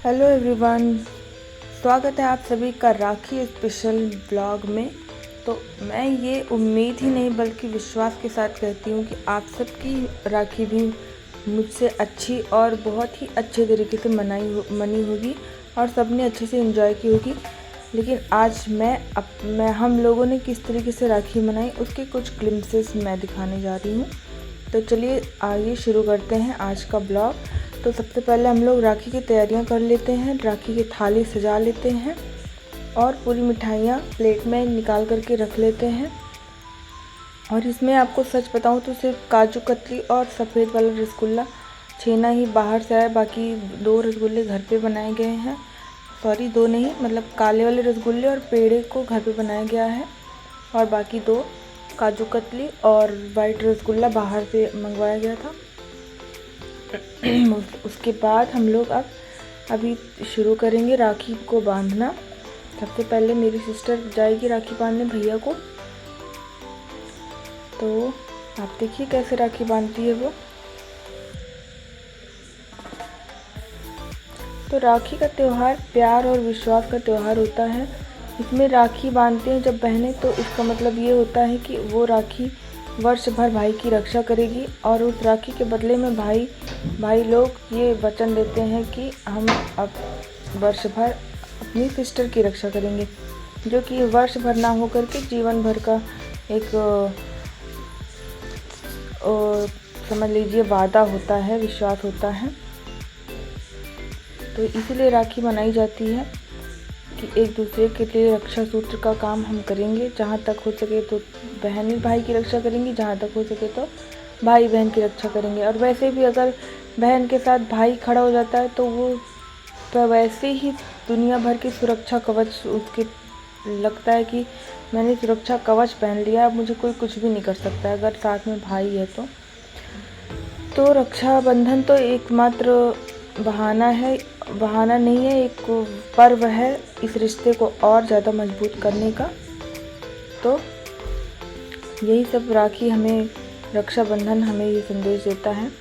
Hello everyone, स्वागत है आप सभी का राखी स्पेशल ब्लॉग में। तो मैं ये उम्मीद ही नहीं बल्कि विश्वास के साथ कहती हूँ कि आप सबकी राखी भी मुझसे अच्छी और बहुत ही अच्छे तरीके से मनी होगी और सबने अच्छे से एंजॉय की होगी। लेकिन आज मैं हम लोगों ने किस तरीके से राखी मनाई उसके कुछ ग्लिम्पसेस मैं दिखाने जा रही हूँ। तो चलिए आइए शुरू करते हैं आज का ब्लॉग। तो सबसे पहले हम लोग राखी की तैयारियां कर लेते हैं, राखी की थाली सजा लेते हैं और पूरी मिठाइयाँ प्लेट में निकाल करके रख लेते हैं। और इसमें आपको सच बताऊं तो सिर्फ काजू कतली और सफ़ेद वाला रसगुल्ला छेना ही बाहर से आया, बाकी 2 रसगुल्ले घर पे बनाए गए हैं। सॉरी 2 नहीं, मतलब काले वाले रसगुल्ले और पेड़े को घर पे बनाया गया है और बाकी 2 काजू कतली और वाइट रसगुल्ला बाहर से मंगवाया गया था। उसके बाद हम लोग अभी शुरू करेंगे राखी को बांधना। सबसे पहले मेरी सिस्टर जाएगी राखी बांधने भैया को। तो आप देखिए कैसे राखी बांधती है वो। तो राखी का त्यौहार प्यार और विश्वास का त्यौहार होता है। इसमें राखी बांधते हैं जब बहनें, तो इसका मतलब ये होता है कि वो राखी वर्ष भर भाई की रक्षा करेगी और उस राखी के बदले में भाई लोग ये वचन देते हैं कि हम अब वर्ष भर अपनी सिस्टर की रक्षा करेंगे, जो कि वर्ष भर ना हो करके जीवन भर का एक समझ लीजिए वादा होता है, विश्वास होता है। तो इसीलिए राखी मनाई जाती है कि एक दूसरे के लिए रक्षा सूत्र का काम हम करेंगे। जहाँ तक हो सके तो बहन भाई की रक्षा करेंगी, जहाँ तक हो सके तो भाई बहन की रक्षा करेंगे। और वैसे भी अगर बहन के साथ भाई खड़ा हो जाता है तो वो तो वैसे ही दुनिया भर की सुरक्षा कवच उसके लगता है कि मैंने सुरक्षा कवच पहन लिया, अब मुझे कोई कुछ भी नहीं कर सकता अगर साथ में भाई है तो रक्षाबंधन तो एकमात्र बहाना नहीं है, एक पर्व है इस रिश्ते को और ज़्यादा मजबूत करने का। तो यही सब राखी हमें, रक्षाबंधन हमें ये संदेश देता है।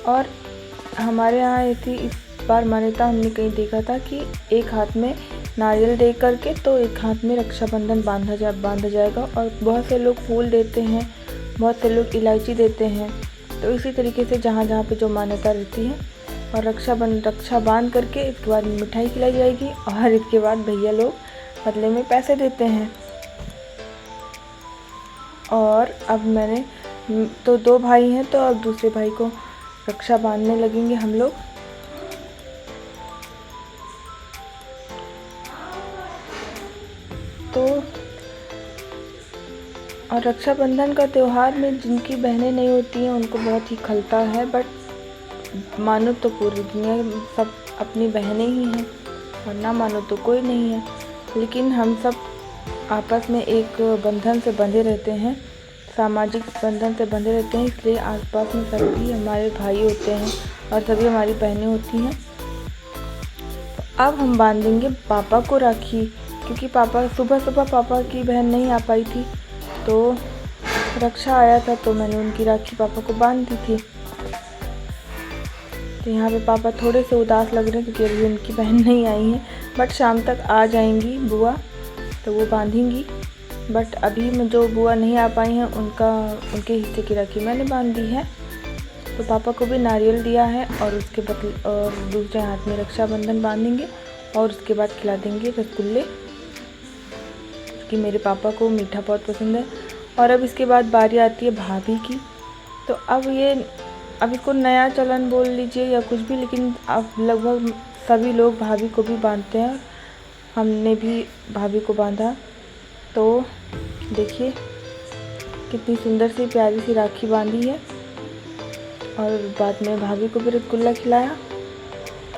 और हमारे यहाँ ऐसी इस बार मान्यता हमने कहीं देखा था कि एक हाथ में नारियल दे करके तो एक हाथ में रक्षाबंधन बांधा जाएगा। और बहुत से लोग फूल देते हैं, बहुत से लोग इलायची देते हैं। तो इसी तरीके से जहाँ जहाँ पे जो मान्यता रहती है। और रक्षा बांध करके इसके बाद मिठाई खिलाई जाएगी और इसके बाद भैया लोग बदले में पैसे देते हैं। और अब मैंने तो 2 भाई हैं, तो अब दूसरे भाई को रक्षा बांधने लगेंगे हम लोग। तो और रक्षाबंधन का त्यौहार में जिनकी बहनें नहीं होती हैं उनको बहुत ही खलता है, बट मानो तो पूरी दुनिया सब अपनी बहनें ही हैं और ना मानो तो कोई नहीं है। लेकिन हम सब आपस में एक बंधन से बंधे रहते हैं, सामाजिक बंधन से बंधे रहते हैं, इसलिए आसपास में सभी हमारे भाई होते हैं और सभी हमारी बहनें होती हैं। तो अब हम बांधेंगे पापा को राखी, क्योंकि पापा सुबह पापा की बहन नहीं आ पाई थी, तो रक्षा आया था तो मैंने उनकी राखी पापा को बांध दी थी। तो यहाँ पे पापा थोड़े से उदास लग रहे हैं क्योंकि अभी उनकी बहन नहीं आई है, बट शाम तक आ जाएंगी बुआ, तो वो बांधेंगी। बट अभी में जो बुआ नहीं आ पाई हैं उनके हिस्से की राखी मैंने बांध दी है। तो पापा को भी नारियल दिया है और उसके बदले और दूसरे हाथ में रक्षाबंधन बांधेंगे और उसके बाद खिला देंगे रसगुल्ले, कि मेरे पापा को मीठा बहुत पसंद है। और अब इसके बाद बारी आती है भाभी की। तो अब इसको नया चलन बोल लीजिए या कुछ भी, लेकिन अब लगभग सभी लोग भाभी को भी बांधते हैं। हमने भी भाभी को बांधा। तो देखिए कितनी सुंदर सी प्यारी सी राखी बांधी है। और बाद में भाभी को भी रसगुल्ला खिलाया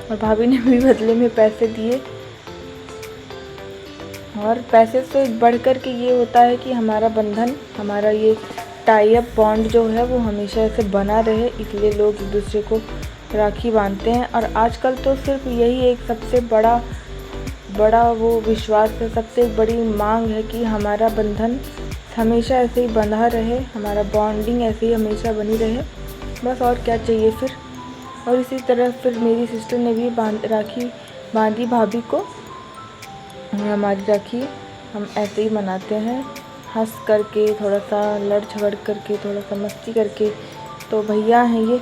और भाभी ने भी बदले में पैसे दिए। और पैसे से बढ़कर के ये होता है कि हमारा बंधन, हमारा ये टाई अप बॉन्ड जो है वो हमेशा ऐसे बना रहे, इसलिए लोग एक दूसरे को राखी बांधते हैं। और आजकल तो सिर्फ यही एक सबसे बड़ा वो विश्वास है, सबसे बड़ी मांग है कि हमारा बंधन हमेशा ऐसे ही बंधा रहे, हमारा बॉन्डिंग ऐसे ही हमेशा बनी रहे। बस और क्या चाहिए फिर। और इसी तरह फिर मेरी सिस्टर ने भी राखी बांधी भाभी को। हमारी राखी हम ऐसे ही मनाते हैं, हंस करके, थोड़ा सा लड़ झगड़ करके, थोड़ा सा मस्ती करके। तो भैया हैं ये,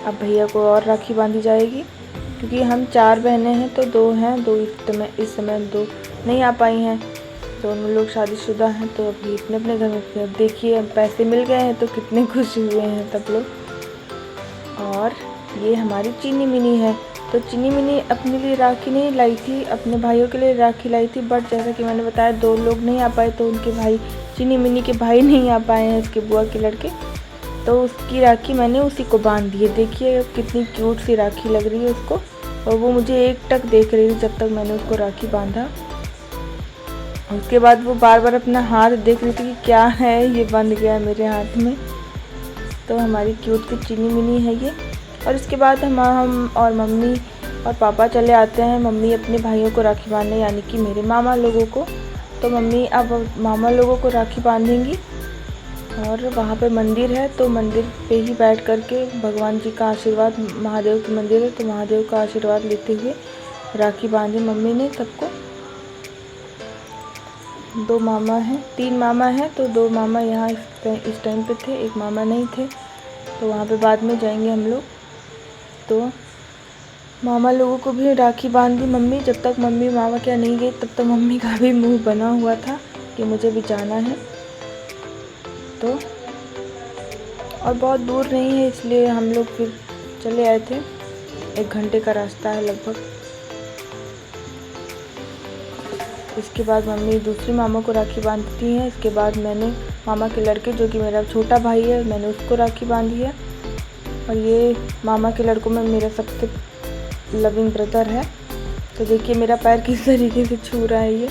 अब भैया को और राखी बांधी जाएगी, क्योंकि हम 4 बहनें हैं तो 2 हैं, 2 इस समय 2 नहीं आ पाई हैं। दोनों लोग शादीशुदा हैं तो अभी अपने अपने घर में। अब देखिए पैसे मिल गए हैं तो कितने खुश हुए हैं सब लोग। और ये हमारी चीनी मिनी है। तो चीनी मिनी अपने लिए राखी नहीं लाई थी, अपने भाइयों के लिए राखी लाई थी, बट जैसा कि मैंने बताया 2 लोग नहीं आ पाए तो उनके भाई, चीनी मिनी के भाई नहीं आ पाए हैं, उसके बुआ के लड़के, तो उसकी राखी मैंने उसी को बांध दी है। देखिए कितनी क्यूट सी राखी लग रही है उसको, और वो मुझे एकटक देख रही थी जब तक मैंने उसको राखी बांधा। उसके बाद वो बार बार अपना हाथ देख रही थी कि क्या है ये बंध गया है मेरे हाथ में। तो हमारी क्यूट सी चीनी मिनी है ये। और इसके बाद हम और मम्मी और पापा चले आते हैं मम्मी अपने भाइयों को राखी बांधने, यानी कि मेरे मामा लोगों को। तो मम्मी अब मामा लोगों को राखी बांधेंगी, और वहाँ पे मंदिर है तो मंदिर पे ही बैठ कर के भगवान जी का आशीर्वाद, महादेव की मंदिर है तो महादेव का आशीर्वाद लेते हुए राखी बांधी मम्मी ने सबको। 2 मामा हैं, 3 मामा हैं, तो 2 मामा यहाँ इस टाइम पे थे, 1 मामा नहीं थे, तो वहाँ पे बाद में जाएंगे हम लोग। तो मामा लोगों को भी राखी बांध दी मम्मी। जब तक मम्मी मामा क्या नहीं गई तब तक मम्मी का भी मुंह बना हुआ था कि मुझे भी जाना है। तो और बहुत दूर नहीं है इसलिए हम लोग फिर चले आए थे, 1 घंटे का रास्ता है लगभग। इसके बाद मम्मी दूसरी मामा को राखी बांधती हैं। इसके बाद मैंने मामा के लड़के, जो कि मेरा छोटा भाई है, मैंने उसको राखी बांधी है। और ये मामा के लड़कों में मेरा सबसे लविंग ब्रदर है। तो देखिए मेरा पैर किस तरीके से छू रहा है ये।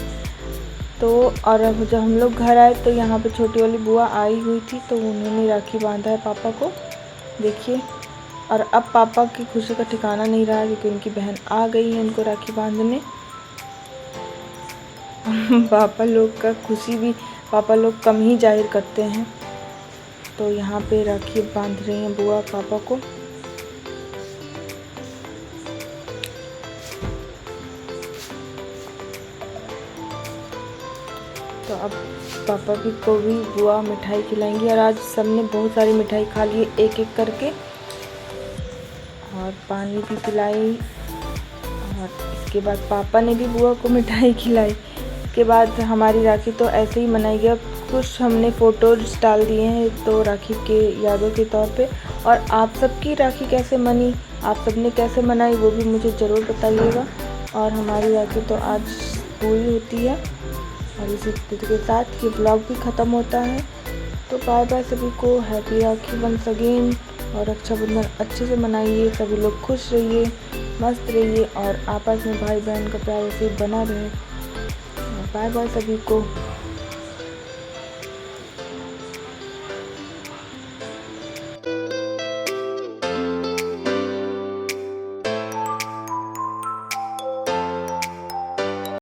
तो और अब जब हम लोग घर आए तो यहाँ पे छोटी वाली बुआ आई हुई थी, तो उन्होंने राखी बांधा है पापा को, देखिए। और अब पापा की खुशी का ठिकाना नहीं रहा, क्योंकि उनकी बहन आ गई है उनको राखी बांधने। पापा लोग का खुशी भी पापा लोग कम ही जाहिर करते हैं। तो यहाँ पे राखी बांध रही हैं बुआ पापा को। तो अब पापा भी को भी बुआ मिठाई खिलाएंगी, और आज सबने बहुत सारी मिठाई खा ली एक एक करके, और पानी भी पिलाई। और इसके बाद पापा ने भी बुआ को मिठाई खिलाई। इसके बाद हमारी राखी तो ऐसे ही मनाई गई। कुछ हमने फ़ोटोज़ डाल दिए हैं तो राखी के यादों के तौर पे। और आप सबकी राखी कैसे मनी, आप सबने कैसे मनाई, वो भी मुझे ज़रूर बताइएगा। और हमारी राखी तो आज पूरी होती है, और इसी के साथ ये ब्लॉग भी ख़त्म होता है। तो बाय बाय सभी को, हैप्पी राखी वंस अगेन। और रक्षाबंधन अच्छे से मनाइए, सभी लोग खुश रहिए, मस्त रहिए, और आपस में भाई बहन का प्यार ऐसे बना रहे। बाय बाय सभी को।